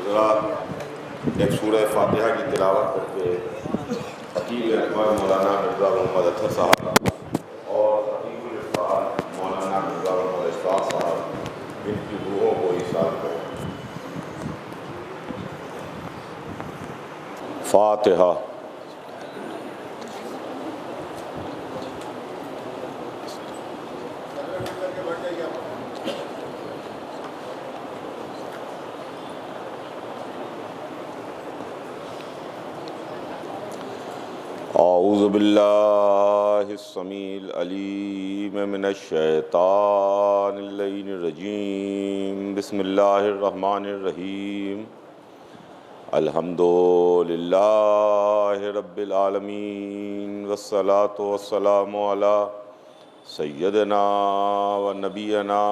ज़रा एक सूरह फातिहा की तिलावत करके खतीब अकबर मौलाना मिर्ज़ा मोहम्मद अतहर साहब और खतीबुल इरफान मौलाना मिर्ज़ा मोहम्मद इशफाक साहब इनकी रूहों को इरशाद करें। फातिहा। औज़ु बिल्लाहिस समील अलीम मिनश शैतानिर रजीम। बिस्मिल्लाहिर रहमानिर रहीम। अल्हम्दुलिल्लाहि रब्बिल आलमीन वस्सलातु वस्सलामु अला सय्यदना व नबियना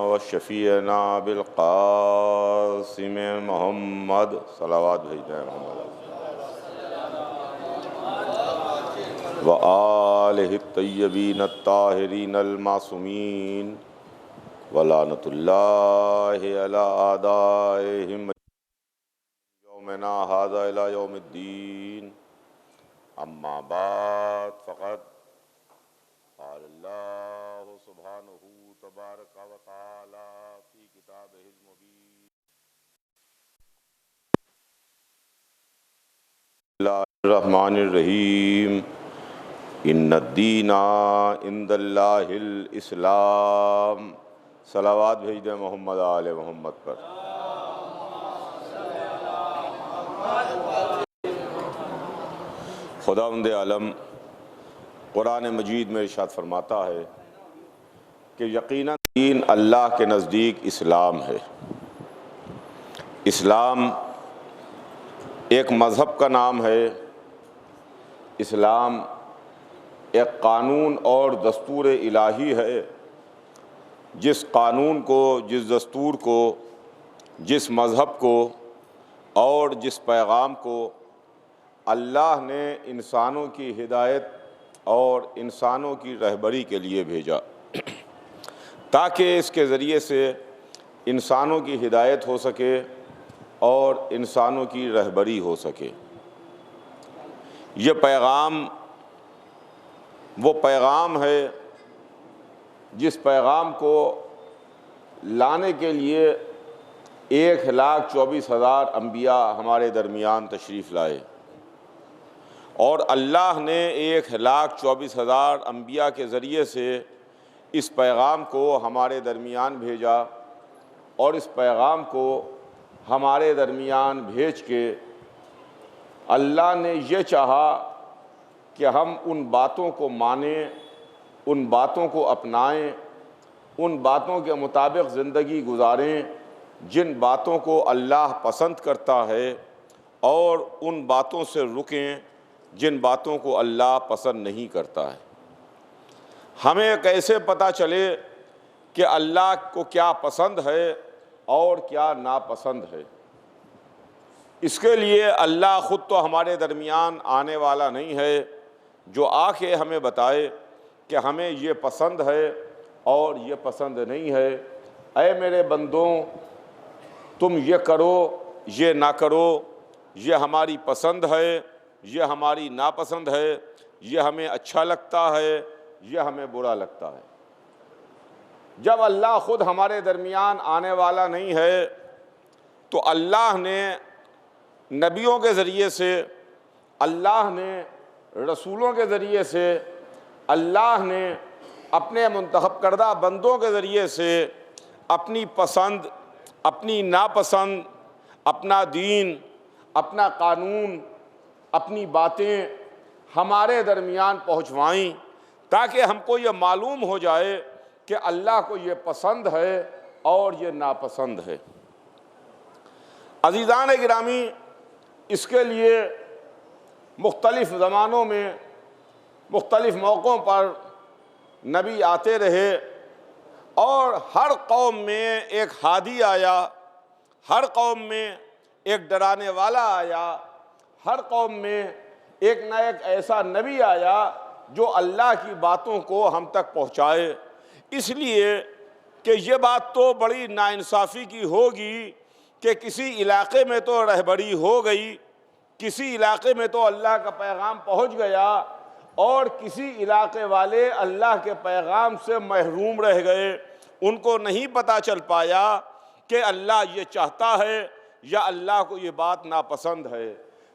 व शफ़ीअना बिल क़ासिम मोहम्मद सलावत भेजना मोहम्मद व आलिहि तय्यबीन ताहिरीन मासूमीन व लानतुल्लाहि अला आदाइहिम यौमना हाज़ा इला यौमिद्दीन। अम्मा बाद फ़क़द क़ालल्लाहु सुब्हानहु तबारक व तआला फ़ी किताबिहिल मुबीन। बिस्मिल्लाहिर्रहमानिर रहीम। इन्नद्दीना इंदल्लाहिल इस्लाम। सलावात भेज दें मोहम्मद आले मोहम्मद पर। खुदावंद आलम कुरान मजीद में इरशाद फरमाता है कि यकीनन दीन अल्लाह के नज़दीक इस्लाम है। इस्लाम एक मज़हब का नाम है। इस्लाम एक कानून और दस्तूर इलाही है। जिस कानून को, जिस दस्तूर को, जिस मज़हब को और जिस पैगाम को अल्लाह ने इंसानों की हिदायत और इंसानों की रहबरी के लिए भेजा ताकि इसके ज़रिए से इंसानों की हिदायत हो सके और इंसानों की रहबरी हो सके। ये पैगाम वो पैगाम है जिस पैगाम को लाने के लिए 1,24,000 अम्बिया हमारे दरमियान तशरीफ़ लाए और अल्लाह ने 1,24,000 अम्बिया के ज़रिए से इस पैगाम को हमारे दरमियान भेजा और इस पैगाम को हमारे दरमियान भेज के अल्लाह ने ये चाहा कि हम उन बातों को मानें, उन बातों को अपनाएं, उन बातों के मुताबिक ज़िंदगी गुजारें जिन बातों को अल्लाह पसंद करता है और उन बातों से रुकें जिन बातों को अल्लाह पसंद नहीं करता है। हमें कैसे पता चले कि अल्लाह को क्या पसंद है और क्या नापसंद है? इसके लिए अल्लाह ख़ुद तो हमारे दरमियान आने वाला नहीं है जो आके हमें बताए कि हमें ये पसंद है और ये पसंद नहीं है। ऐ मेरे बंदों, तुम ये करो, ये ना करो, ये हमारी पसंद है, ये हमारी नापसंद है, ये हमें अच्छा लगता है, ये हमें बुरा लगता है। जब अल्लाह ख़ुद हमारे दरमियान आने वाला नहीं है तो अल्लाह ने नबियों के ज़रिए से, अल्लाह ने रसूलों के ज़रिए से, अल्लाह ने अपने मुंतखब करदा बंदों के ज़रिए से अपनी पसंद, अपनी नापसंद, अपना दीन, अपना कानून, अपनी बातें हमारे दरमियान पहुँचवाईं ताकि हमको ये मालूम हो जाए कि अल्लाह को ये पसंद है और ये नापसंद है। अज़ीज़ान गिरामी, इसके लिए मुख्तलिफ़ ज़मानों में मुख्तलिफ़ मौक़ों पर नबी आते रहे और हर कौम में एक हादी आया, हर कौम में एक डराने वाला आया, हर कौम में एक न एक ऐसा नबी आया जो अल्लाह की बातों को हम तक पहुँचाए। इसलिए कि ये बात तो बड़ी नाइंसाफ़ी की होगी कि किसी इलाके में तो रहबरी हो गई, किसी इलाके में तो अल्लाह का पैगाम पहुंच गया और किसी इलाके वाले अल्लाह के पैगाम से महरूम रह गए। उनको नहीं पता चल पाया कि अल्लाह ये चाहता है या अल्लाह को ये बात नापसंद है।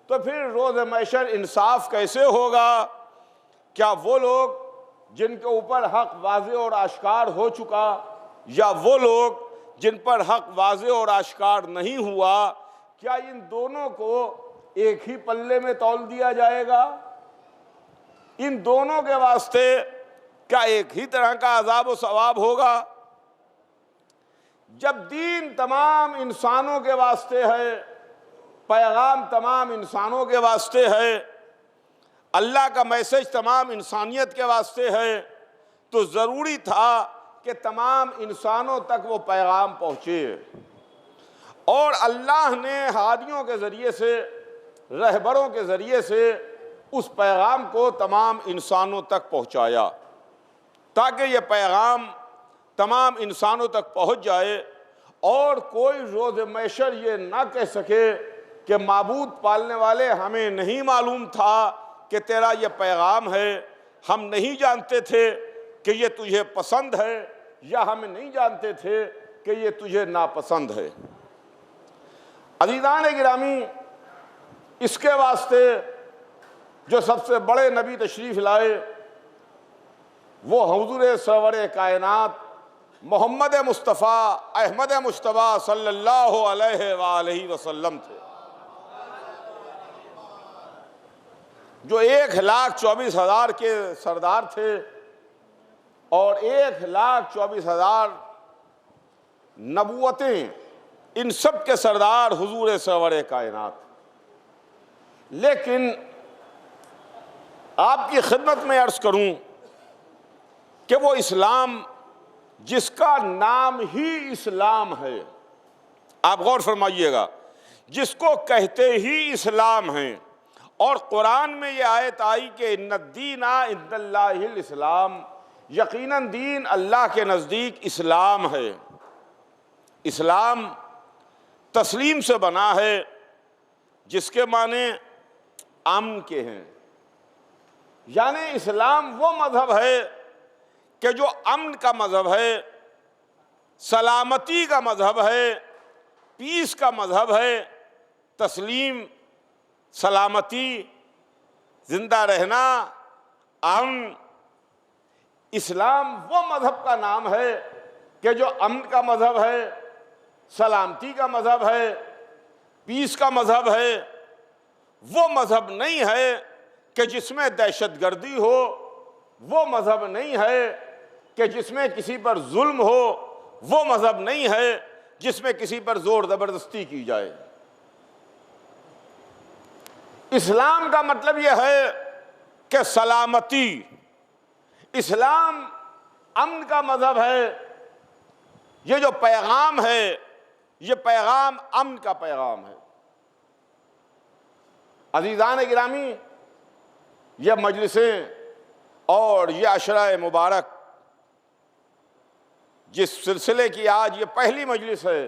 तो फिर रोज़ महशर इंसाफ कैसे होगा? क्या वो लोग जिनके ऊपर हक वाज़े और आश्कार हो चुका, या वो लोग जिन पर हक वाज़े और आश्कार नहीं हुआ, क्या इन दोनों को एक ही पल्ले में तौल दिया जाएगा? इन दोनों के वास्ते क्या एक ही तरह का अज़ाब व सवाब होगा? जब दीन तमाम इंसानों के वास्ते है, पैगाम तमाम इंसानों के वास्ते है, अल्लाह का मैसेज तमाम इंसानियत के वास्ते है, तो ज़रूरी था कि तमाम इंसानों तक वो पैगाम पहुँचे। और अल्लाह ने हादियों के ज़रिए से, रहबरों के ज़रिए से उस पैगाम को तमाम इंसानों तक पहुँचाया, ताकि ये पैगाम तमाम इंसानों तक पहुँच जाए और कोई रोज़ महशर ये ना कह सके कि माबूद पालने वाले, हमें नहीं मालूम था कि तेरा ये पैगाम है, हम नहीं जानते थे कि ये तुझे पसंद है, या हम नहीं जानते थे कि ये तुझे नापसंद है। अज़ीज़ान गिरामी, इसके वास्ते जो सबसे बड़े नबी तशरीफ़ लाए वो हुज़ूर सरवर कायनात मोहम्मद मुस्तफ़ा अहमद मुश्तबा सल्लल्लाहु अलैहि वसल्लम थे, जो 1,24,000 के सरदार थे और 1,24,000 नबूवतें, इन सब के सरदार हुजूर सरवर कायनात। लेकिन आपकी खिदमत में अर्ज़ करूं कि वो इस्लाम जिसका नाम ही इस्लाम है, आप गौर फरमाइएगा, जिसको कहते ही इस्लाम हैं, और कुरान में ये आयत आई कि इन्नद्दीना इंदल्लाहिल इस्लाम, यकीनन दीन अल्लाह के नज़दीक इस्लाम है। इस्लाम तस्लीम से बना है, जिसके माने अमन के हैं, यानी इस्लाम वो मज़हब है कि जो अमन का मज़हब है, सलामती का मज़हब है, पीस का मज़हब है। तस्लीम, सलामती, जिंदा रहना, अमन। इस्लाम वो मज़हब का नाम है कि जो अमन का मज़हब है, सलामती का मज़हब है, पीस का मज़हब है। वो मज़हब नहीं है कि जिसमें दहशतगर्दी हो, वो मज़हब नहीं है कि जिसमें किसी पर जुल्म हो, वो मज़हब नहीं है जिसमें किसी पर जोर ज़बरदस्ती की जाए। इस्लाम का मतलब यह है कि सलामती, इस्लाम अमन का मज़हब है। ये जो पैगाम है, ये पैगाम अमन का पैगाम है। अज़ीज़ान गिरामी, ये मजलिसें और ये अशरा मुबारक, जिस सिलसिले की आज ये पहली मजलिस है,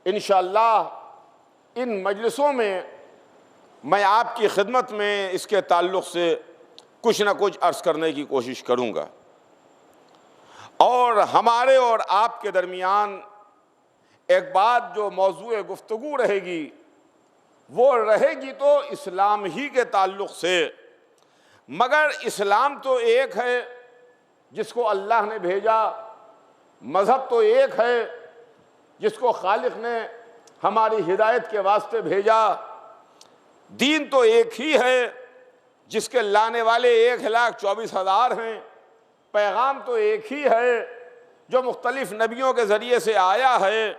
इंशाअल्लाह इन मजलिसों में मैं आपकी खिदमत में इसके ताल्लुक़ से कुछ ना कुछ अर्ज़ करने की कोशिश करूँगा। और हमारे और आपके दरमियान एक बात जो मौज़ूए गुफ्तगू रहेगी, वो रहेगी तो इस्लाम ही के ताल्लुक़ से। मगर इस्लाम तो एक है जिसको अल्लाह ने भेजा, मज़हब तो एक है जिसको खालिक ने हमारी हिदायत के वास्ते भेजा, दीन तो एक ही है जिसके लाने वाले 1,24,000 हैं, पैगाम तो एक ही है जो मुख्तलिफ़ नबियों के ज़रिए से आया है।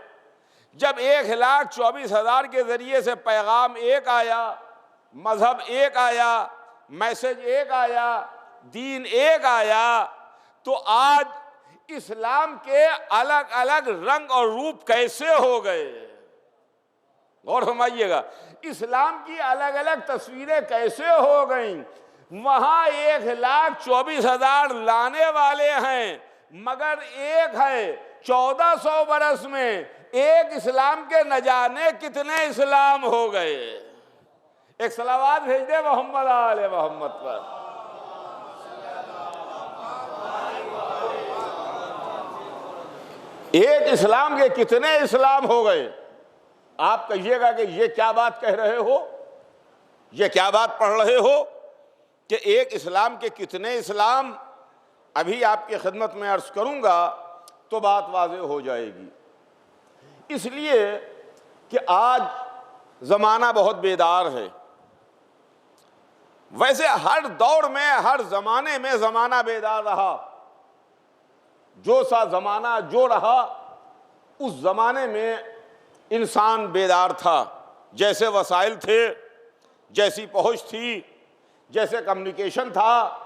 जब 1,24,000 के ज़रिए से पैगाम एक आया, मज़हब एक आया, मैसेज एक आया, दीन एक आया, तो आज इस्लाम के अलग अलग रंग और रूप कैसे हो गए? गौर फरमाइएगा, इस्लाम की अलग अलग तस्वीरें कैसे हो गईं? वहाँ 1,24,000 लाने वाले हैं, मगर एक है 1400 बरस में एक इस्लाम के न जाने कितने इस्लाम हो गए। एक सलावात भेज दे मोहम्मद आले मोहम्मद पर। एक इस्लाम के कितने इस्लाम हो गए। आप कहिएगा कि ये क्या बात कह रहे हो, ये क्या बात पढ़ रहे हो कि एक इस्लाम के कितने इस्लाम। अभी आपकी खिदमत में अर्ज करूंगा तो बात वाज़ेह हो जाएगी। इसलिए कि आज ज़माना बहुत बेदार है। वैसे हर दौर में, हर ज़माने में ज़माना बेदार रहा। जो सा ज़माना जो रहा, उस ज़माने में इंसान बेदार था। जैसे वसाइल थे, जैसी पहुँच थी, जैसे कम्युनिकेशन था,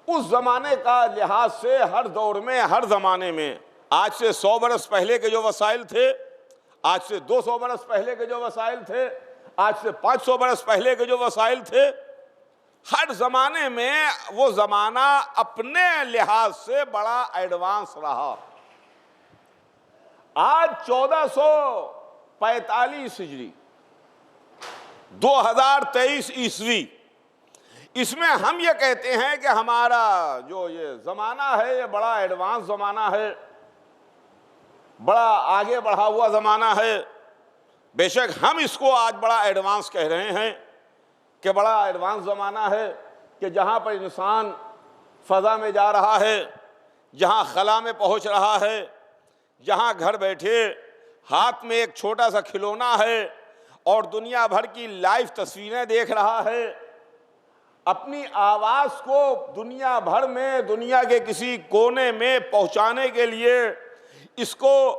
उस ज़माने का लिहाज से हर दौर में, हर ज़माने में, आज से 100 बरस पहले के जो वसाइल थे, आज से 200 बरस पहले के जो वसाइल थे, आज से 500 बरस पहले के जो वसाइल थे, हर ज़माने में वो ज़माना अपने लिहाज से बड़ा एडवांस रहा। आज 1445 हिजरी 2023 ईस्वी, इसमें हम ये कहते हैं कि हमारा जो ये ज़माना है ये बड़ा एडवांस ज़माना है, बड़ा आगे बढ़ा हुआ ज़माना है। बेशक हम इसको आज बड़ा एडवांस कह रहे हैं कि बड़ा एडवांस ज़माना है, कि जहाँ पर इंसान फ़ज़ा में जा रहा है, जहाँ खला में पहुँच रहा है, जहाँ घर बैठे हाथ में एक छोटा सा खिलौना है और दुनिया भर की लाइव तस्वीरें देख रहा है। अपनी आवाज़ को दुनिया भर में, दुनिया के किसी कोने में पहुँचाने के लिए इसको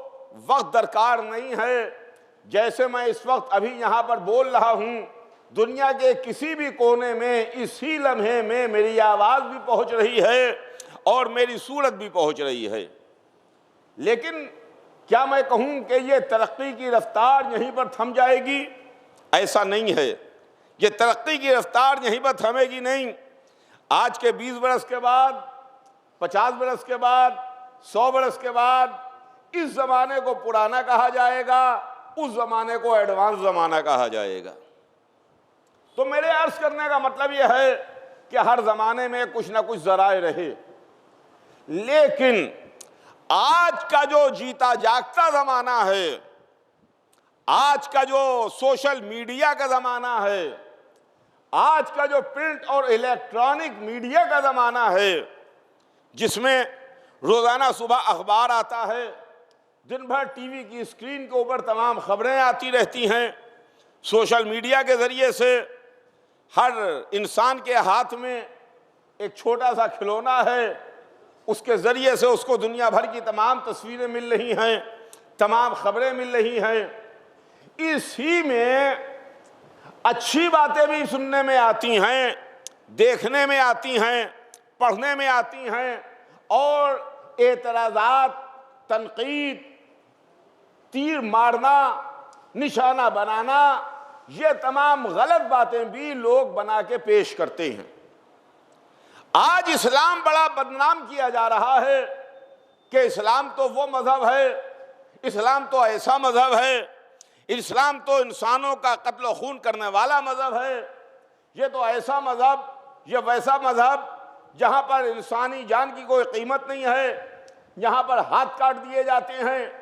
वक्त दरकार नहीं है। जैसे मैं इस वक्त अभी यहाँ पर बोल रहा हूँ, दुनिया के किसी भी कोने में इसी लम्हे में मेरी आवाज़ भी पहुँच रही है और मेरी सूरत भी पहुँच रही है। लेकिन क्या मैं कहूँ कि ये तरक्की की रफ्तार यहीं पर थम जाएगी? ऐसा नहीं है। ये तरक्की की रफ्तार यहीं पर थमेगी नहीं। आज के 20 बरस के बाद, 50 बरस के बाद, 100 बरस के बाद इस ज़माने को पुराना कहा जाएगा, उस ज़माने को एडवांस ज़माना कहा जाएगा। तो मेरे अर्ज़ करने का मतलब यह है कि हर ज़माने में कुछ ना कुछ ज़राए रहे, लेकिन आज का जो जीता जागता ज़माना है, आज का जो सोशल मीडिया का ज़माना है, आज का जो प्रिंट और इलेक्ट्रॉनिक मीडिया का ज़माना है, जिसमें रोज़ाना सुबह अखबार आता है, दिन भर टीवी की स्क्रीन के ऊपर तमाम खबरें आती रहती हैं, सोशल मीडिया के ज़रिए से हर इंसान के हाथ में एक छोटा सा खिलौना है, उसके ज़रिए से उसको दुनिया भर की तमाम तस्वीरें मिल रही हैं, तमाम खबरें मिल रही हैं। इसी में अच्छी बातें भी सुनने में आती हैं, देखने में आती हैं, पढ़ने में आती हैं, और एतराज़ात, तनकीद, तीर मारना, निशाना बनाना, ये तमाम गलत बातें भी लोग बना के पेश करते हैं। आज इस्लाम बड़ा बदनाम किया जा रहा है कि इस्लाम तो वो मज़हब है, इस्लाम तो ऐसा मज़हब है, इस्लाम तो इंसानों का कत्ल खून करने वाला मज़हब है, ये तो ऐसा मज़हब, ये वैसा मज़हब जहाँ पर इंसानी जान की कोई कीमत नहीं है, यहाँ पर हाथ काट दिए जाते हैं,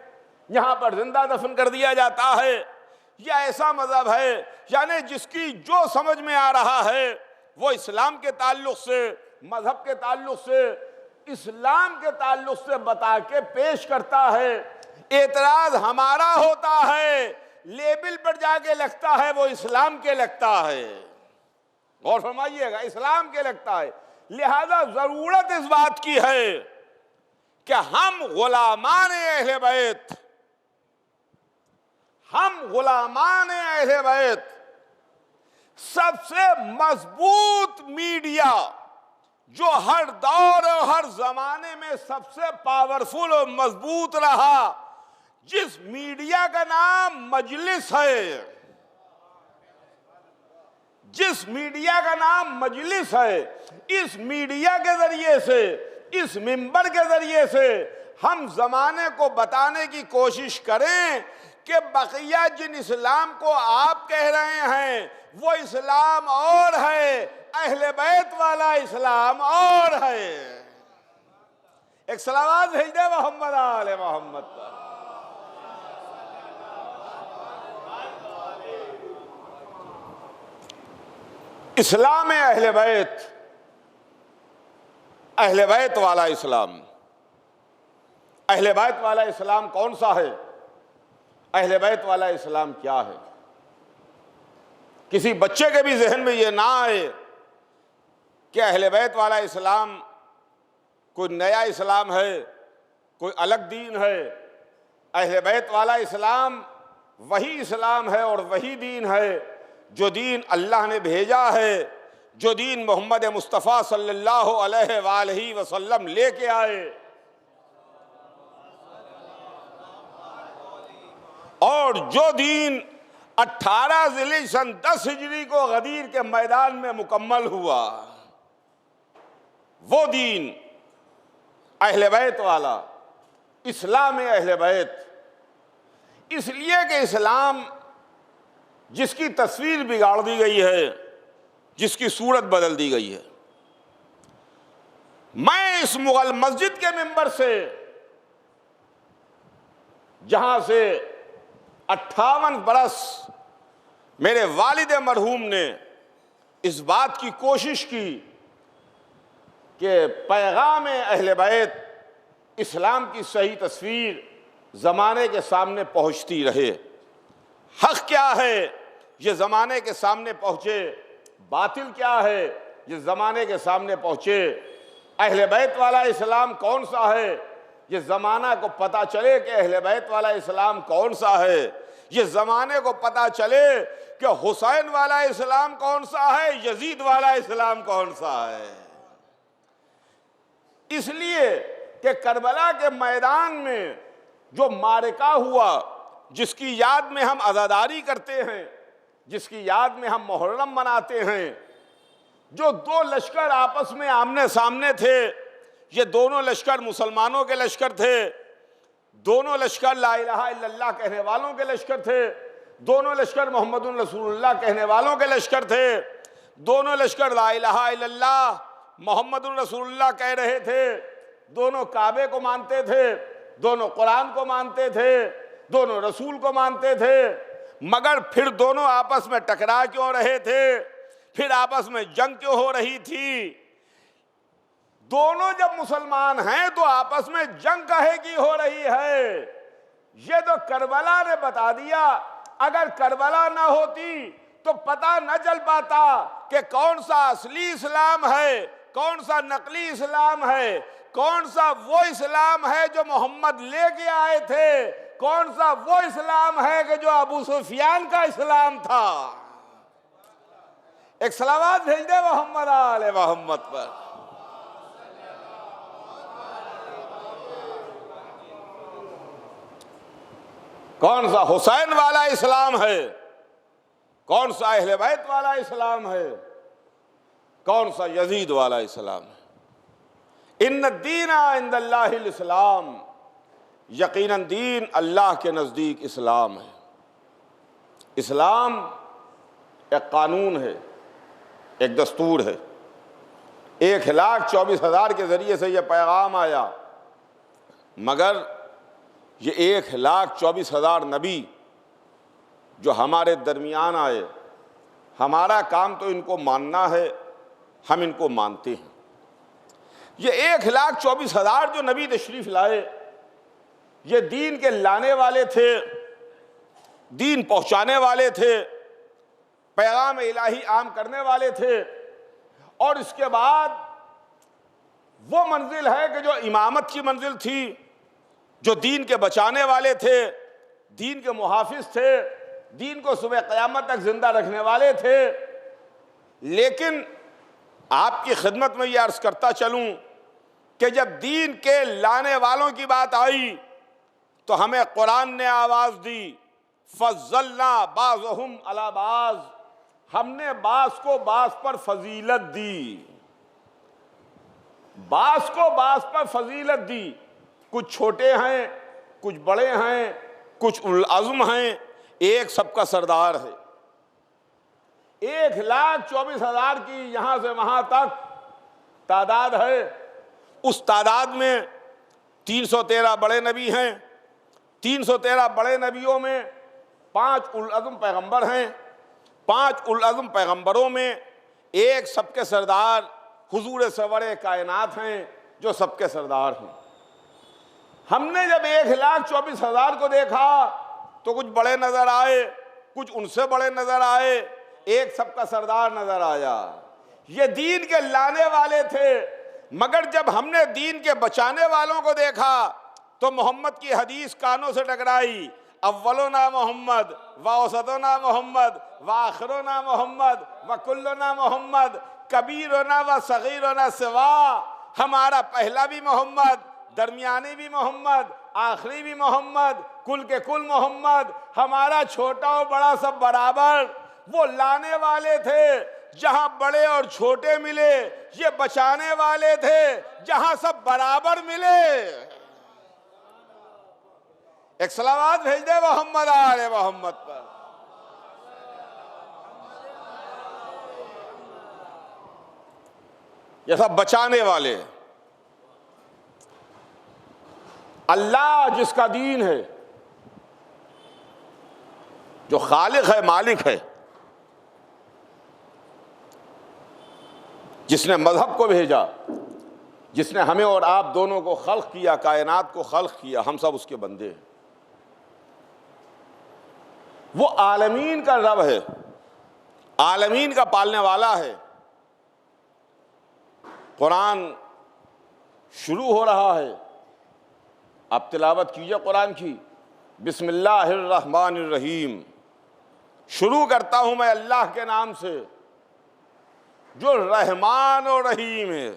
यहाँ पर जिंदा दफन कर दिया जाता है। यह ऐसा मज़हब है, यानी जिसकी जो समझ में आ रहा है वो इस्लाम के ताल्लुक़ से, मज़हब के ताल्लुक़ से, इस्लाम के ताल्लुक़ से बता के पेश करता है। एतराज़ हमारा होता है, लेबल पर जाके लगता है वो इस्लाम के लगता है। गौर फरमाइएगा, इस्लाम के लगता है। लिहाजा ज़रूरत इस बात की है कि हम गुलामान अहले बैत, हम गुलामान अहले बैत, सबसे मजबूत मीडिया जो हर दौर और हर जमाने में सबसे पावरफुल और मजबूत रहा, जिस मीडिया का नाम मजलिस है, जिस मीडिया का नाम मजलिस है, इस मीडिया के जरिए से, इस मिंबर के जरिए से हम ज़माने को बताने की कोशिश करें कि बकिया जिन इस्लाम को आप कह रहे हैं वो इस्लाम और है, अहले बैत वाला इस्लाम और है। एक सलावत भेज दे मोहम्मद आले मोहम्मद पर। इस्लाम अहले बैत वाला इस्लाम। अहले बैत वाला इस्लाम कौन सा है? अहले बैत वाला इस्लाम क्या है? किसी बच्चे के भी जहन में यह ना आए कि अहले बैत वाला इस्लाम कोई नया इस्लाम है, कोई अलग दीन है। अहले बैत वाला इस्लाम वही इस्लाम है और वही दीन है जो दीन अल्लाह ने भेजा है, जो दीन मोहम्मद मुस्तफ़ा सल्लल्लाहु अलैहि वसल्लम लेके आए, और जो दीन 18 ज़िल सन 10 हिजरी को गदीर के मैदान में मुकम्मल हुआ, वो दीन अहले बैत वाला इस्लाम अहले बैत। इसलिए कि इस्लाम जिसकी तस्वीर बिगाड़ दी गई है, जिसकी सूरत बदल दी गई है। मैं इस मुगल मस्जिद के मिंबर से, जहां से 58 बरस मेरे वालिद मरहूम ने इस बात की कोशिश की कि पैगाम अहले बैत, इस्लाम की सही तस्वीर ज़माने के सामने पहुंचती रहे। हक़ क्या है ये ज़माने के सामने पहुँचे, बातिल क्या है ये ज़माने के सामने पहुँचे। अहले बैत वाला इस्लाम कौन सा है ये ज़माना को पता चले कि अहले बैत वाला इस्लाम कौन सा है। ये ज़माने को पता चले कि हुसैन वाला इस्लाम कौन सा है, यजीद वाला इस्लाम कौन सा है। इसलिए कि करबला के मैदान में जो मारिका हुआ, जिसकी याद में हम अज़ादारी करते हैं, जिसकी याद में हम मुहर्रम मनाते हैं, जो दो लश्कर आपस में आमने सामने थे, ये दोनों लश्कर मुसलमानों के लश्कर थे, दोनों लश्कर ला इलाहा इल्लल्लाह कहने वालों के लश्कर थे, दोनों लश्कर मोहम्मदुर रसूलुल्लाह कहने वालों के लश्कर थे, दोनों लश्कर ला इलाहा इल्लल्लाह मोहम्मदुर रसूलुल्लाह कह रहे थे, दोनों काबे को मानते थे, दोनों कुरान को मानते थे, दोनों रसूल को मानते थे। मगर फिर दोनों आपस में टकरा क्यों रहे थे, फिर आपस में जंग क्यों हो रही थी? दोनों जब मुसलमान हैं तो आपस में जंग काहे की हो रही है? ये तो करबला ने बता दिया। अगर करबला ना होती तो पता न चल पाता कि कौन सा असली इस्लाम है, कौन सा नकली इस्लाम है, कौन सा वो इस्लाम है जो मोहम्मद लेके आए थे, कौन सा वो इस्लाम है कि जो अबू सुफियान का इस्लाम था। एक सलावत भेज दे मोहम्मद आले मोहम्मद पर। कौन सा हुसैन वाला इस्लाम है, कौन सा अहले बैत वाला इस्लाम है, कौन सा यजीद वाला इस्लाम है। इन्न दीना इंदल्लाहिल इस्लाम, यकीनन दीन अल्लाह के नज़दीक इस्लाम है। इस्लाम एक कानून है, एक दस्तूर है। 1,24,000 के ज़रिए से यह पैगाम आया, मगर ये 1,24,000 नबी जो हमारे दरमियान आए, हमारा काम तो इनको मानना है, हम इनको मानते हैं। ये 1,24,000 जो नबी तशरीफ़ लाए, ये दीन के लाने वाले थे, दीन पहुँचाने वाले थे, पैगाम इलाही आम करने वाले थे। और इसके बाद वो मंजिल है कि जो इमामत की मंजिल थी, जो दीन के बचाने वाले थे, दीन के मुहाफिज थे, दीन को सुबह क़यामत तक जिंदा रखने वाले थे। लेकिन आपकी खिदमत में ये अर्ज़ करता चलूँ कि जब दीन के लाने वालों की बात आई तो हमें कुरान ने आवाज़ दी, फज़्ज़लना बाज़हुम अला बाज़, हमने बास को बास पर फजीलत दी, बास को बास पर फजीलत दी। कुछ छोटे हैं, कुछ बड़े हैं, कुछ उल अज़्म हैं, एक सबका सरदार है। 1,24,000 की यहाँ से वहाँ तक तादाद है। उस तादाद में 313 बड़े नबी हैं। 313 बड़े नबियों में 5 उल अज़्म पैगम्बर हैं। 5 उल अज़्म पैगम्बरों में एक सबके सरदार हुजूर सरवर कायनात हैं, जो सबके सरदार हैं। हमने जब 1,24,000 को देखा तो कुछ बड़े नजर आए, कुछ उनसे बड़े नजर आए, एक सबका सरदार नजर आया। ये दीन के लाने वाले थे, मगर जब हमने दीन के बचाने वालों को देखा तो मोहम्मद की हदीस कानों से टकराई, अव्वलोना मोहम्मद व औसतोना मोहम्मद व आखिरोना मोहम्मद व कुल्लोना मोहम्मद कबीरोना व सगीरोना सिवा। हमारा पहला भी मोहम्मद, दरमियानी भी मोहम्मद, आखिरी भी मोहम्मद, कुल के कुल मोहम्मद, हमारा छोटा और बड़ा सब बराबर। वो लाने वाले थे जहां बड़े और छोटे मिले, ये बचाने वाले थे जहां सब बराबर मिले। एक सलावत भेज दे मोहम्मद आले मोहम्मद पर। ये सब बचाने वाले। अल्लाह जिसका दीन है, जो खालिक है, मालिक है, जिसने मजहब को भेजा, जिसने हमें और आप दोनों को खल्क किया, कायनात को खल्क किया, हम सब उसके बंदे हैं। वो आलमीन का रब है, आलमीन का पालने वाला है। कुरान शुरू हो रहा है, आप तिलावत कीजिए कुरान की। बिस्मिल्लाहिर्रहमानिर्रहीम। शुरू करता हूं मैं अल्लाह के नाम से जो रहमान और रहीम है।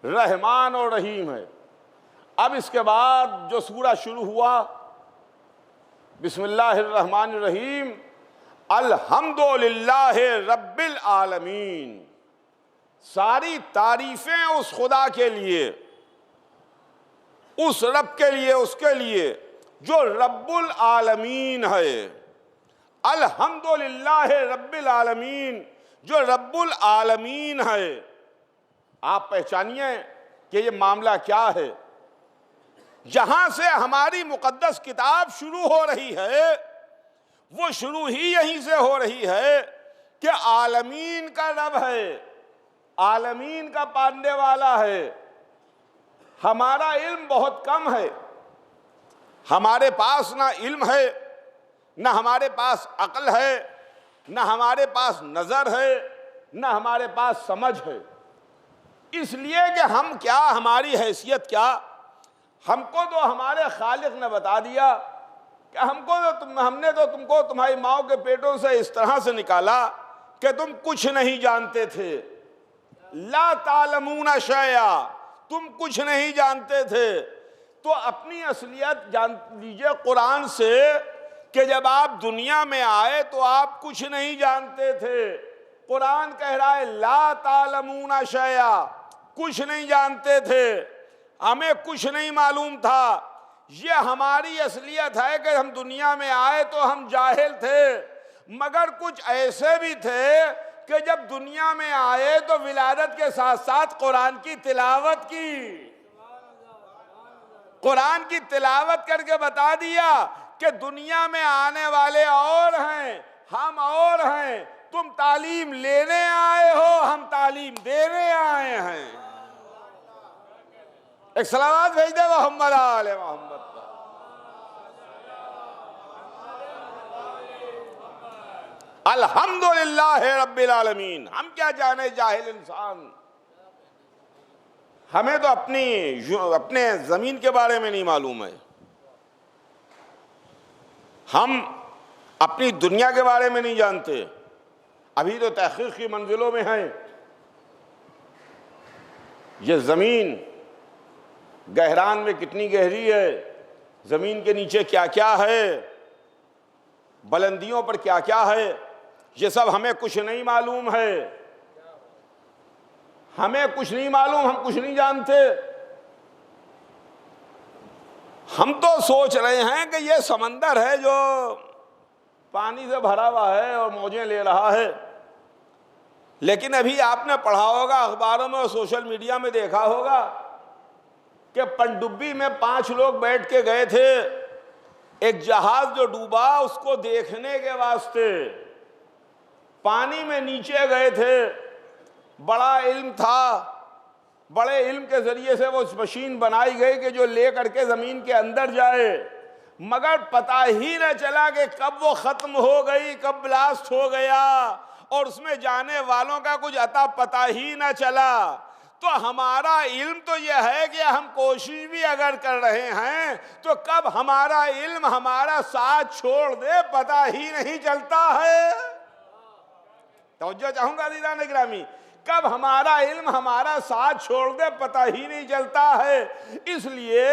रहमान और रहीम है। अब इसके बाद जो सूरा शुरू हुआ, बिस्मिल्लाहिर्रहमानिर्रहीम, अल्हम्दुलिल्लाहि रब्बिल आलमीन। सारी तारीफें उस खुदा के लिए, उस रब के लिए, उसके लिए जो रब्बुल आलमीन है। अल्हम्दुलिल्लाहि रब्बिल आलमीन, जो रब्बुल आलमीन है। आप पहचानिए कि ये मामला क्या है। जहां से हमारी मुकद्दस किताब शुरू हो रही है, वो शुरू ही यहीं से हो रही है कि आलमीन का रब है, आलमीन का पालने वाला है। हमारा इल्म बहुत कम है। हमारे पास ना इल्म है, ना हमारे पास अक्ल है, ना हमारे पास नजर है, ना हमारे पास समझ है। इसलिए कि हम क्या, हमारी हैसियत क्या, हमको तो हमारे खालिक ने बता दिया कि हमने तो तुमको तुम्हारी माओ के पेटों से इस तरह से निकाला कि तुम कुछ नहीं जानते थे। ला तालमूना शैया, तुम कुछ नहीं जानते थे। तो अपनी असलियत जान लीजिए कुरान से कि जब आप दुनिया में आए तो आप कुछ नहीं जानते थे। कुरान कह रहा है ला तालमूना शैया, कुछ नहीं जानते थे, हमें कुछ नहीं मालूम था। ये हमारी असलियत है कि हम दुनिया में आए तो हम जाहिल थे, मगर कुछ ऐसे भी थे कि जब दुनिया में आए तो विलादत के साथ साथ कुरान की तिलावत की, कुरान की तिलावत करके बता दिया कि दुनिया में आने वाले और हैं, हम और हैं। तुम तालीम लेने आए हो, हम तालीम देने आए हैं। एक सलावत भेज दे मोहम्मद आले मोहम्मद पर। अल्हम्दुलिल्लाहि रब्बिल आलमीन। हम क्या जाने जाहिल इंसान, हमें तो अपने जमीन के बारे में नहीं मालूम है, हम अपनी दुनिया के बारे में नहीं जानते। अभी तो तहकीक की मंजिलों में हैं। ये जमीन गहरान में कितनी गहरी है, जमीन के नीचे क्या क्या है, बुलंदियों पर क्या क्या है, ये सब हमें कुछ नहीं मालूम है। हमें कुछ नहीं मालूम, हम कुछ नहीं जानते। हम तो सोच रहे हैं कि ये समंदर है जो पानी से भरा हुआ है और मौजें ले रहा है, लेकिन अभी आपने पढ़ा होगा अखबारों में और सोशल मीडिया में देखा होगा कि पनडुब्बी में 5 लोग बैठ के गए थे एक जहाज जो डूबा उसको देखने के वास्ते, पानी में नीचे गए थे। बड़ा इल्म था, बड़े इल्म के जरिए से वो मशीन बनाई गई कि जो ले करके जमीन के अंदर जाए, मगर पता ही न चला कि कब वो खत्म हो गई, कब ब्लास्ट हो गया और उसमें जाने वालों का कुछ अता पता ही न चला। तो हमारा इल्म तो यह है कि हम कोशिश भी अगर कर रहे हैं तो कब हमारा इल्म हमारा साथ छोड़ दे पता ही नहीं चलता है। तवज्जो चाहूंगा दीदान गिरामी, कब हमारा इल्म हमारा साथ छोड़ दे पता ही नहीं चलता है। इसलिए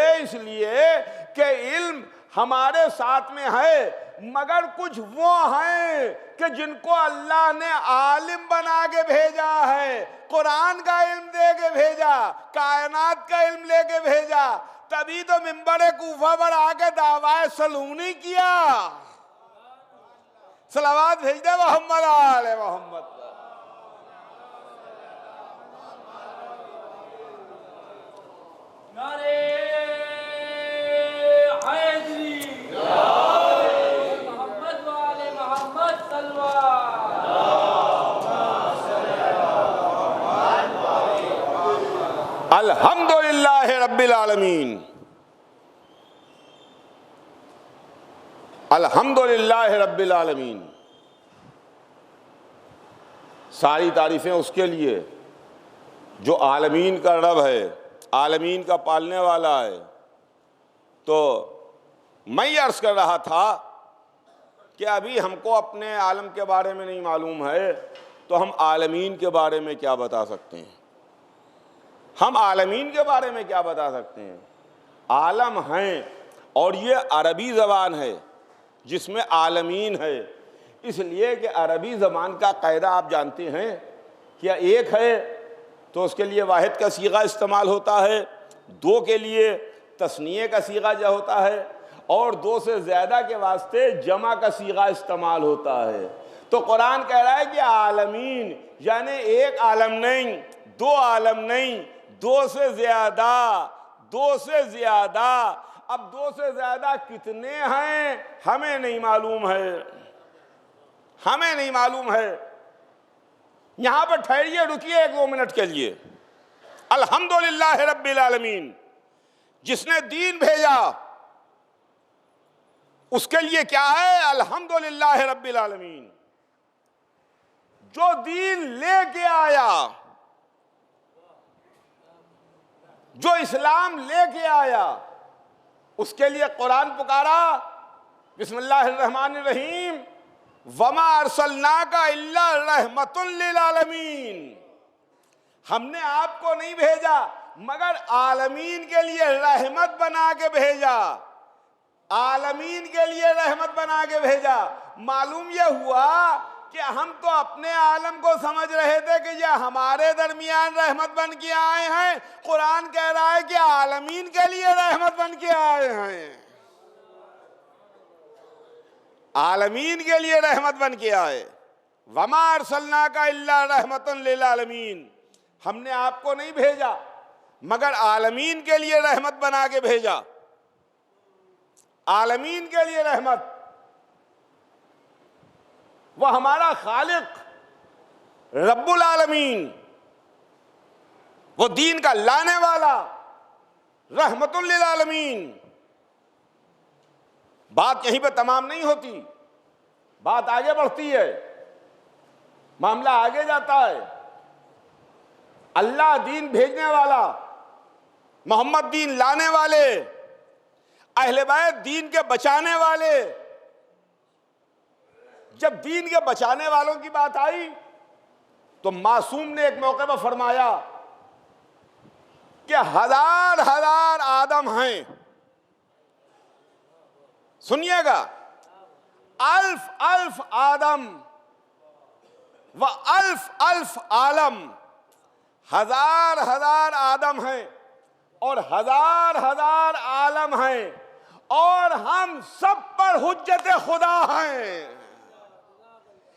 कि इल्म हमारे साथ में है, मगर कुछ वो हैं कि जिनको अल्लाह ने आलिम बना के भेजा है, कुरान का इल्म दे के भेजा, कायनात का इल्म लेके भेजा, तभी तो मिंबर कूफा पर आके दावाए सलूनी किया। सलावत भेज दे मोहम्मद आले मोहम्मद। नारे हैदरी, मोहम्मद वाले मोहम्मद अल्हम्दुलिल्लाह रब्बिल आलमीन, अल्हम्दुलिल्लाह रब्बिल आलमीन। सारी तारीफें उसके लिए जो आलमीन का रब है, आलमीन का पालने वाला है। तो मैं ये अर्ज कर रहा था कि अभी हमको अपने आलम के बारे में नहीं मालूम है, तो हम आलमीन के बारे में क्या बता सकते हैं? हम आलमीन के बारे में क्या बता सकते हैं? आलम हैं और ये अरबी ज़बान है जिसमें आलमीन है, इसलिए कि अरबी ज़बान का कायदा आप जानते हैं क्या? एक है तो उसके लिए वाहिद का सीगा इस्तेमाल होता है, 2 के लिए तस्नीये का सीगा जो होता है, और 2 से ज़्यादा के वास्ते जमा का सीगा इस्तेमाल होता है। तो कुरान कह रहा है कि आलमीन यानी एक आलम नहीं, 2 आलम नहीं, 2 से ज़्यादा, 2 से ज़्यादा। अब 2 से ज़्यादा कितने हैं हमें नहीं मालूम है, हमें नहीं मालूम है। यहां पर ठहरिए, रुकिए 1-2 मिनट के लिए। अल्हम्दुलिल्लाह रब्बिल आलमीन, जिसने दीन भेजा उसके लिए क्या है? अल्हम्दुलिल्लाह रब्बिल आलमीन। जो दीन लेके आया, जो इस्लाम लेके आया, उसके लिए कुरान पुकारा बिस्मिल्लाहिर्रहमानिर्रहीम, वमा अरसलनाका इल्ला रहमतुल लिल आलमीन। हमने आपको नहीं भेजा मगर आलमीन के लिए रहमत बना के भेजा, आलमीन के लिए रहमत बना के भेजा। मालूम यह हुआ कि हम तो अपने आलम को समझ रहे थे कि ये हमारे दरमियान रहमत बन के आए हैं, कुरान कह रहा है कि आलमीन के लिए रहमत बन के आए हैं, आलमीन के लिए रहमत बन के आए। वमा अरसलनाका इल्ला रहमतुन लिल आलमीन, हमने आपको नहीं भेजा मगर आलमीन के लिए रहमत बना के भेजा, आलमीन के लिए रहमत। वह हमारा खालिक रब्बुल आलमीन, वो दीन का लाने वाला रहमतुल लिल आलमीन। बात यहीं पर तमाम नहीं होती, बात आगे बढ़ती है, मामला आगे जाता है। अल्लाह दीन भेजने वाला, मोहम्मद दीन लाने वाले, अहले बैत दीन के बचाने वाले। जब दीन के बचाने वालों की बात आई तो मासूम ने एक मौके पर फरमाया कि 1000 आदम हैं, सुनिएगा, अल्फ आदम व अल्फ आलम। 1000 आदम हैं और 1000 आलम हैं। और हम सब पर हुज्जत खुदा हैं।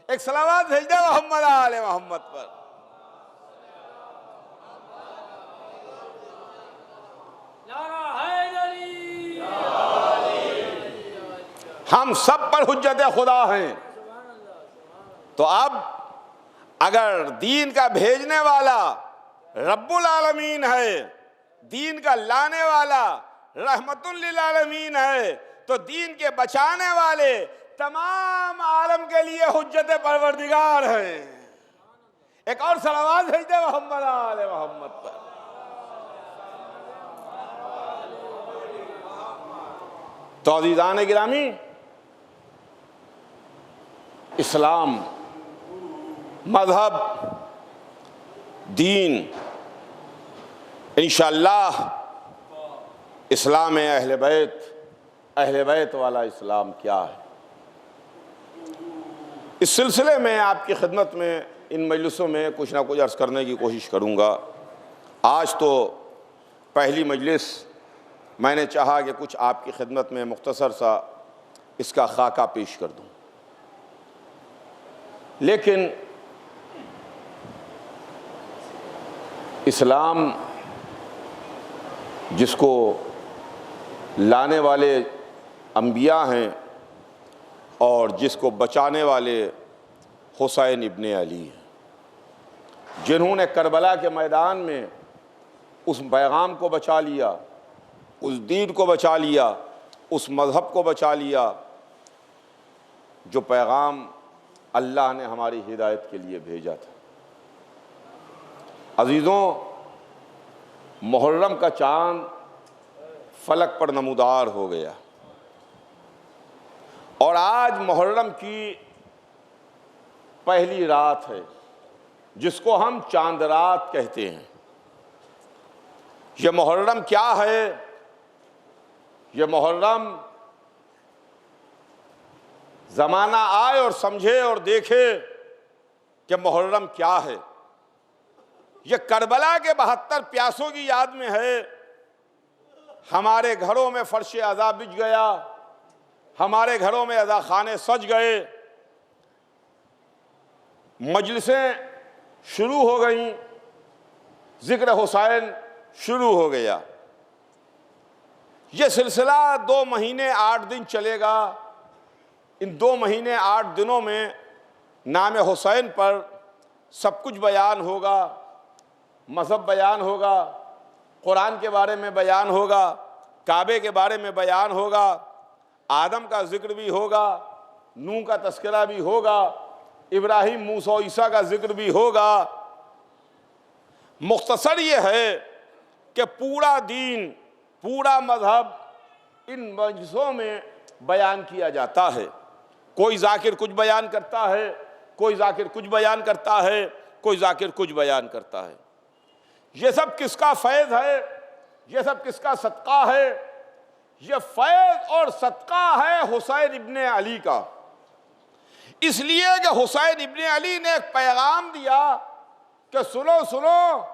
एक सलावत भेज दे मोहम्मद आले मोहम्मद पर। नारा हैदरी। हम सब पर हुज्जत खुदा हैं। तो अब अगर दीन का भेजने वाला रब्बुल आलमीन है, दीन का लाने वाला रहमतुल लिल आलमीन है, तो दीन के बचाने वाले तमाम आलम के लिए हुज्जत परवरदिगार है। एक और सलावत भेज दे मोहम्मद आले मोहम्मद पर। तो अज़ीज़ान गिरामी, इस्लाम मज़हब दीन इंशाअल्लाह इस्लाम अहले बैत वाला इस्लाम क्या है, इस सिलसिले में आपकी खिदमत में इन मजलिसों में कुछ ना कुछ अर्ज़ करने की कोशिश करूँगा। आज तो पहली मजलिस मैंने चाहा कि कुछ आपकी खिदमत में मुख्तसर सा इसका खाका पेश कर दूँ, लेकिन इस्लाम जिसको लाने वाले अंबिया हैं और जिसको बचाने वाले हुसैन इब्ने अली हैं, जिन्होंने करबला के मैदान में उस पैगाम को बचा लिया, उस दीन को बचा लिया, उस मज़हब को बचा लिया जो पैगाम अल्लाह ने हमारी हिदायत के लिए भेजा था। अज़ीज़ों, मुहर्रम का चाँद फलक पर नमूदार हो गया और आज मुहर्रम की पहली रात है जिसको हम चांद रात कहते हैं। ये मुहर्रम क्या है? ये मुहर्रम ज़माना आए और समझे और देखे कि मुहर्रम क्या है। ये करबला के 72 प्यासों की याद में है। हमारे घरों में फर्श अज़ा बिछ गया, हमारे घरों में अज़ा खाने सज गए, मजलिसें शुरू हो गईं, ज़िक्र हुसैन शुरू हो गया। ये सिलसिला 2 महीने 8 दिन चलेगा। इन 2 महीने 8 दिनों में नाम हुसैन पर सब कुछ बयान होगा, मज़हब बयान होगा, कुरान के बारे में बयान होगा, काबे के बारे में बयान होगा, आदम का जिक्र भी होगा, नूह का तस्करा भी होगा, इब्राहिम, मूसा, ईसा का जिक्र भी होगा। मुख्तसर ये है कि पूरा दीन, पूरा मज़हब इन मजलिसों में बयान किया जाता है। कोई ज़ाकिर कुछ बयान करता है, कोई ज़ाकिर कुछ बयान करता है, कोई ज़ाकिर कुछ बयान करता है। ये सब किसका फैज़ है? ये सब किसका सदका है? ये फैज़ और सदका है हुसैन इब्ने अली का। इसलिए कि हुसैन इब्ने अली ने एक पैगाम दिया कि सुनो सुनो,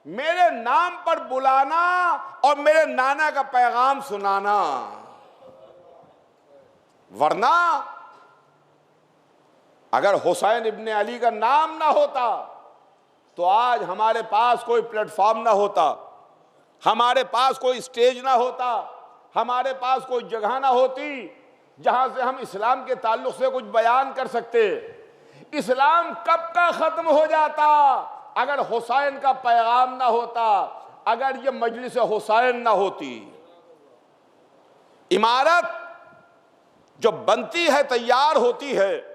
मेरे नाम पर बुलाना और मेरे नाना का पैगाम सुनाना, वरना अगर हुसैन इब्ने अली का नाम ना होता तो आज हमारे पास कोई प्लेटफॉर्म ना होता, हमारे पास कोई स्टेज ना होता, हमारे पास कोई जगह ना होती जहां से हम इस्लाम के ताल्लुक से कुछ बयान कर सकते। इस्लाम कब का ख़त्म हो जाता अगर हुसैन का पैगाम ना होता, अगर ये मजलिस हुसैन ना होती। इमारत जो बनती है, तैयार होती है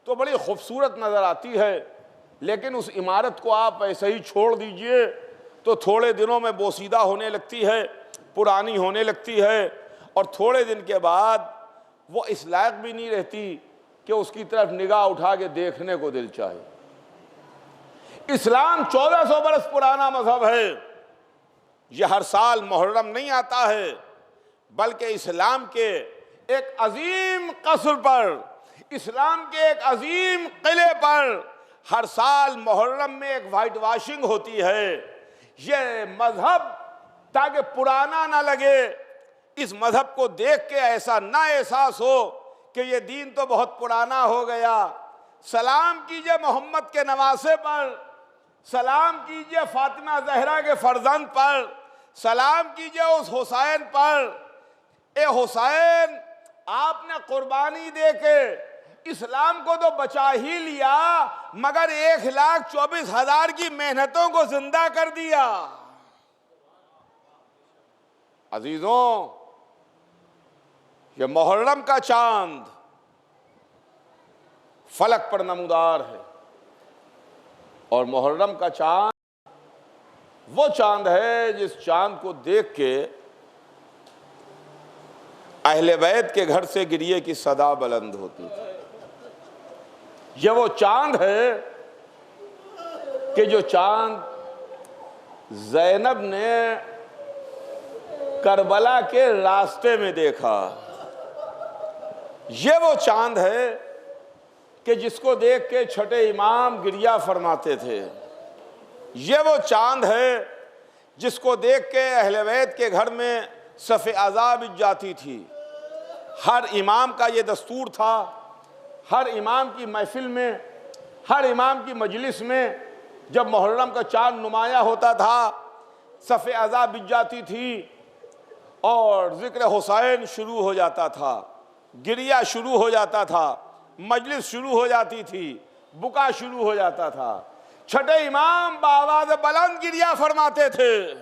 तो बड़ी खूबसूरत नज़र आती है, लेकिन उस इमारत को आप ऐसे ही छोड़ दीजिए तो थोड़े दिनों में बोसीदा होने लगती है, पुरानी होने लगती है और थोड़े दिन के बाद वो इस लायक भी नहीं रहती कि उसकी तरफ निगाह उठा के देखने को दिल चाहे। इस्लाम 1400 बरस पुराना मजहब है। यह हर साल मुहर्रम नहीं आता है, बल्कि इस्लाम के एक अजीम कसर पर, इस्लाम के एक अजीम किले पर हर साल मुहर्रम में एक वाइट वॉशिंग होती है। ये मजहब ताकि पुराना ना लगे, इस मजहब को देख के ऐसा ना एहसास हो कि ये दीन तो बहुत पुराना हो गया। सलाम कीजिए मोहम्मद के नवासे पर, सलाम कीजिए फातिमा जहरा के फर्जंद पर, सलाम कीजिए उस हुसैन पर। ए हुसैन, आपने कुर्बानी देके इस्लाम को तो बचा ही लिया, मगर 1,24,000 की मेहनतों को जिंदा कर दिया। अजीजों, ये मुहर्रम का चांद फलक पर नमूदार है, और मुहर्रम का चांद वो चांद है जिस चांद को देख के अहले बैत के घर से गिरिए की सदा बुलंद होती थी। ये वो चांद है कि जो चांद ज़ैनब ने करबला के रास्ते में देखा। ये वो चांद है कि जिसको देख के छठे इमाम गिरिया फरमाते थे। ये वो चांद है जिसको देख के अहले बैत के घर में सफ़े अज़ा बिछ जाती थी। हर इमाम का ये दस्तूर था, हर इमाम की महफिल में, हर इमाम की मजलिस में जब मुहर्रम का चांद नुमाया होता था, सफ़े अज़ा बिछ जाती थी और ज़िक्र हुसैन शुरू हो जाता था, गिरिया शुरू हो जाता था, मजलिस शुरू हो जाती थी, बुका शुरू हो जाता था। छठे इमाम बावाज़ बुलंद गिरिया फरमाते थे।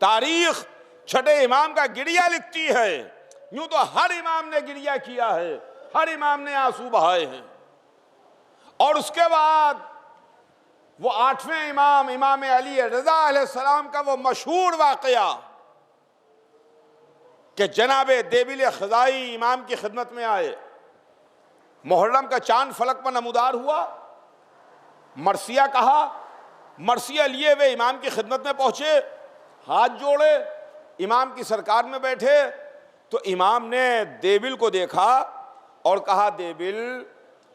तारीख छठे इमाम का गिरिया लिखती है। यूं तो हर इमाम ने गिरिया किया है, हर इमाम ने आंसू बहाए हैं। और उसके बाद वो 8वें इमाम, इमाम अली रज़ा अलैहिस्सलाम का वो मशहूर वाक़या कि जनाबे देबिल ख़ज़ाई इमाम की खिदमत में आए। मुहर्रम का चांद फलक पर नमूदार हुआ, मरसिया कहा, मरसिया लिए वे इमाम की खिदमत में पहुंचे, हाथ जोड़े, इमाम की सरकार में बैठे। तो इमाम ने देबिल को देखा और कहा, देबिल,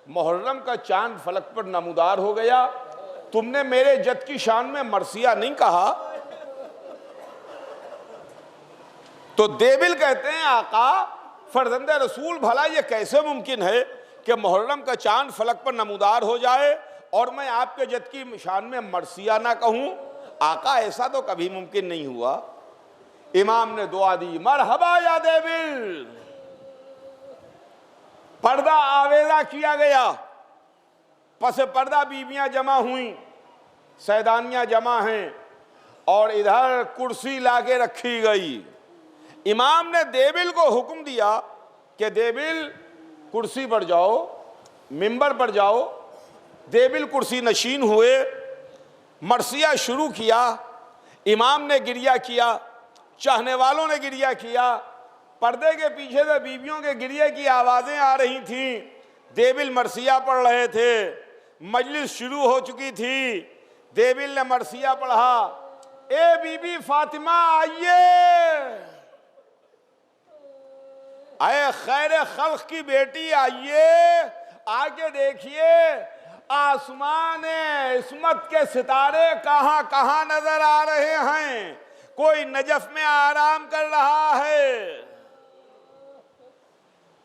मुहर्रम का चांद फलक पर नमूदार हो गया, तुमने मेरे जद की शान में मरसिया नहीं कहा। तो देबिल कहते हैं, आका फर्जंद रसूल, भला ये कैसे मुमकिन है कि मुहर्रम का चांद फलक पर नमूदार हो जाए और मैं आपके जद की शान में मरसिया ना कहूं? आका, ऐसा तो कभी मुमकिन नहीं हुआ। इमाम ने दुआ दी, मरहबा या देबिल। पर्दा आवेजा किया गया, पस पर्दा बीबियां जमा हुई, सैदानियां जमा हैं, और इधर कुर्सी लाके रखी गई। इमाम ने देबिल को हुक्म दिया कि देबिल कुर्सी पर जाओ, मिंबर पर जाओ। देबिल कुर्सी नशीन हुए, मरसिया शुरू किया। इमाम ने गिरिया किया, चाहने वालों ने गिरिया किया, पर्दे के पीछे से बीवियों के गिरिये की आवाज़ें आ रही थीं। देबिल मरसिया पढ़ रहे थे, मजलिस शुरू हो चुकी थी। देबिल ने मरसिया पढ़ा, ए बीबी फातिमा आइए, आए खैर खल्क की बेटी आइए, आके देखिए आसमान इस्मत के सितारे कहां कहां नजर आ रहे हैं। कोई नजफ में आराम कर रहा है,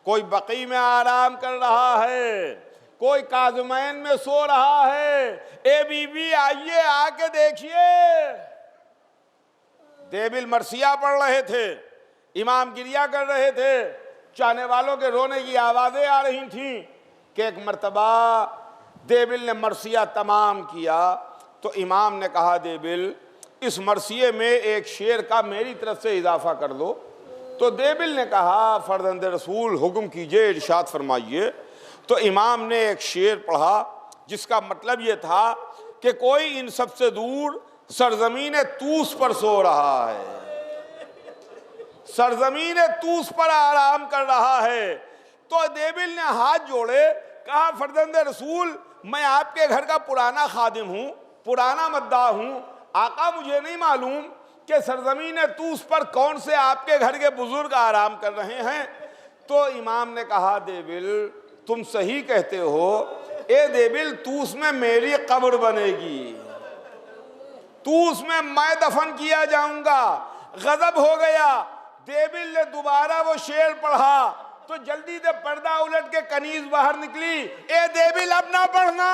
कोई बकी में आराम कर रहा है, कोई काज़मैन में सो रहा है। ए बीबी आइए, आके देखिए। देबिल मरसिया पढ़ रहे थे, इमाम गिरिया कर रहे थे, चाहने वालों के रोने की आवाज़ें आ रही थीं कि एक मर्तबा देबिल ने मरसिया तमाम किया। तो इमाम ने कहा, देबिल, इस मरसिये में एक शेर का मेरी तरफ से इजाफा कर दो। तो देबिल ने कहा, फर्जंद रसूल हुक्म कीजिए, इरशाद फरमाइए। तो इमाम ने एक शेर पढ़ा जिसका मतलब ये था कि कोई इन सबसे दूर सरजमीन तूस पर सो रहा है, सरजमीन तूस पर आराम कर रहा है। तो देबिल ने हाथ जोड़े, कहा, फर्जंद रसूल, मैं आपके घर का पुराना खादिम हूँ, पुराना मद्दाह हूँ। आका, मुझे नहीं मालूम कि सरजमीन तूस पर कौन से आपके घर के बुजुर्ग आराम कर रहे हैं। तो इमाम ने कहा, देबिल, तुम सही कहते हो। ए देबिल, तूस में मेरी कब्र बनेगी, तूस में मैं दफन किया जाऊंगा। गजब हो गया। देबिल ने दोबारा वो शेर पढ़ा तो जल्दी से पर्दा उलट के कनीज बाहर निकली, ए देबिल अब ना पढ़ना,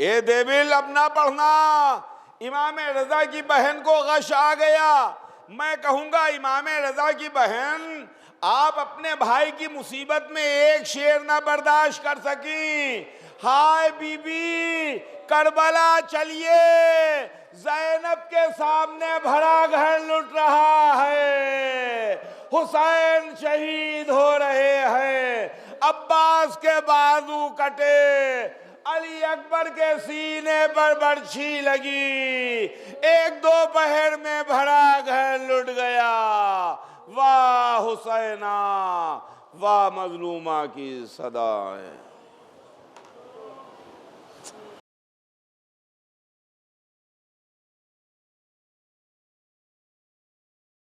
ए देबिल अब ना पढ़ना। इमाम रजा की बहन को गश आ गया। मैं कहूंगा इमाम रजा की बहन, आप अपने भाई की मुसीबत में एक शेर ना बर्दाश्त कर सकी। हाय बीबी, करबला चलिए, ज़ैनब के सामने भरा घर लुट रहा है, हुसैन शहीद हो रहे हैं, अब्बास के बाजू कटे, अली अकबर के सीने पर बर्छी लगी, एक दो पहर में भरा घर लुट गया। वाह हुसैना, वाह मजलूमा की सदाएं।